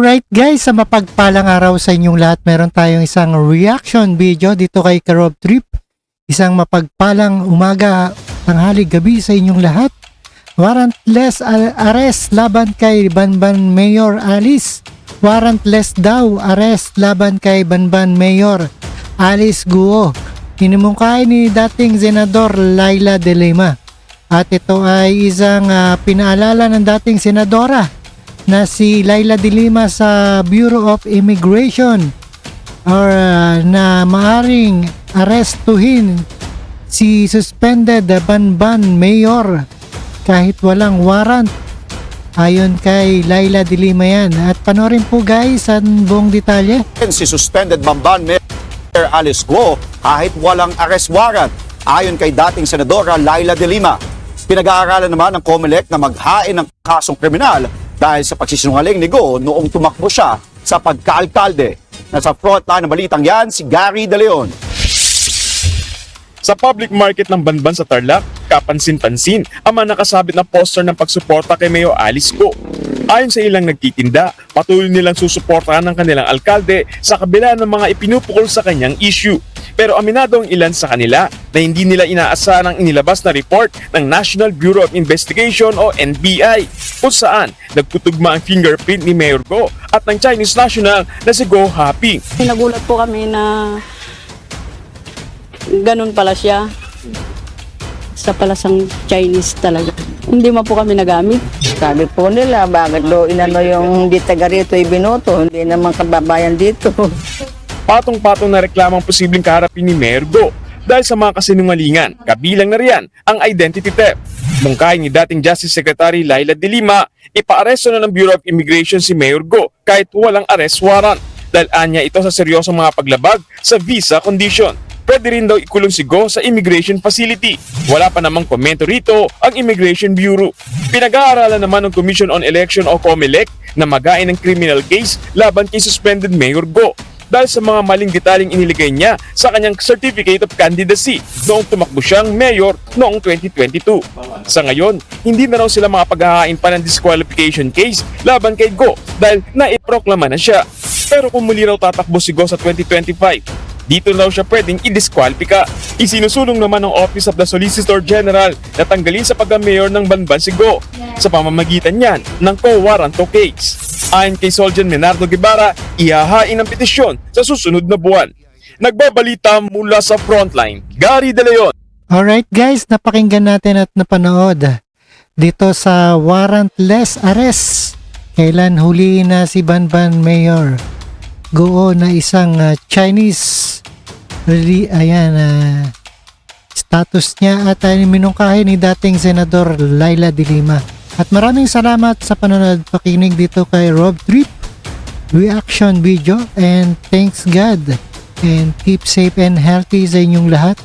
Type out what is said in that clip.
Alright guys, sa mapagpalang araw sa inyong lahat, meron tayong isang reaction video dito kay Karob Trip. Isang mapagpalang umaga, tanghali, gabi sa inyong lahat. Warrantless arrest laban kay Banban Mayor Alice. Warrantless daw arrest laban kay Banban Mayor Alice Guo. Inimungkahi ni dating Senador Laila De Lima. At ito ay isang pinaalala ng dating senadora na si Laila De Lima sa Bureau of Immigration or na maaring arestuhin si suspended Banban Mayor kahit walang warrant. Ayon kay Laila De Lima yan. At panoorin po guys ang buong detalye. Si suspended Banban Mayor Alice Guo kahit walang arrest warrant. Ayon kay dating Senadora Laila De Lima, pinag-aaralan naman ng COMELEC na maghain ng kasong kriminal dahil sa pagsisinungaling ni Guo noong tumakbo siya sa pagkaalkalde. Nasa frontline ng balitang yan si Gary De Leon. Sa public market ng Banban sa Tarlac, kapansin-pansin ang mga nakasabit na poster ng pagsuporta kay Mayor Alice Guo. Ayon sa ilang nagtitinda, patuloy nilang susuportahan ng kanilang alkalde sa kabila ng mga ipinupukol sa kanyang issue. Pero aminado ang ilan sa kanila na hindi nila inaasahan ang inilabas na report ng National Bureau of Investigation o NBI kung saan nagtutugma ang fingerprint ni Mayor Guo at ng Chinese national na si Guo Haping. Nagulat po kami na ganun pala siya. Sa pala sang Chinese talaga. Hindi man po kami nagamit. Sabi po nila, bakit do inano yung hindi taga rito ibinoto, hindi naman kababayan dito. Patong-patong na reklamang posibleng kaharapin ni Mayor Guo dahil sa mga kasinungalingan, kabilang na riyan ang identity theft. Mungkahi ni dating Justice Secretary Laila De Lima, ipaaresto na ng Bureau of Immigration si Mayor Guo kahit walang arrest warrant dahil anya ito sa seryosong mga paglabag sa visa condition. Pwede rin daw ikulong si Guo sa immigration facility. Wala pa namang komento rito ang Immigration Bureau. Pinag-aaralan naman ng Commission on Election o COMELEC na magain ng criminal case laban kay suspended Mayor Guo dahil sa mga maling detalyeng iniligay niya sa kanyang Certificate of Candidacy noong tumakbo siyang mayor noong 2022. Sa ngayon, hindi na raw sila makapaghahain pa ng disqualification case laban kay Guo dahil naiproklama na siya. Pero kung muli raw tatakbo si Guo sa 2025, dito na raw siya pwedeng i-disqualify. Isinusulong naman ng Office of the Solicitor General na tanggalin sa pagka-mayor ng Banban si Guo sa pamamagitan niyan ng co-warranto case. Ayon kay Soljan Menardo Guevara, ihahain ang petisyon sa susunod na buwan. Nagbabalita mula sa Frontline, Gary De Leon. Alright guys, napakinggan natin at napanood dito sa warrantless arrest. Kailan huliin na si Banban Mayor Guo na isang Chinese status niya at minungkahi ni dating Senador Laila De Lima. At maraming salamat sa panonood, pakinig dito kay Rob Trip reaction video, and thanks God and keep safe and healthy sa inyong lahat.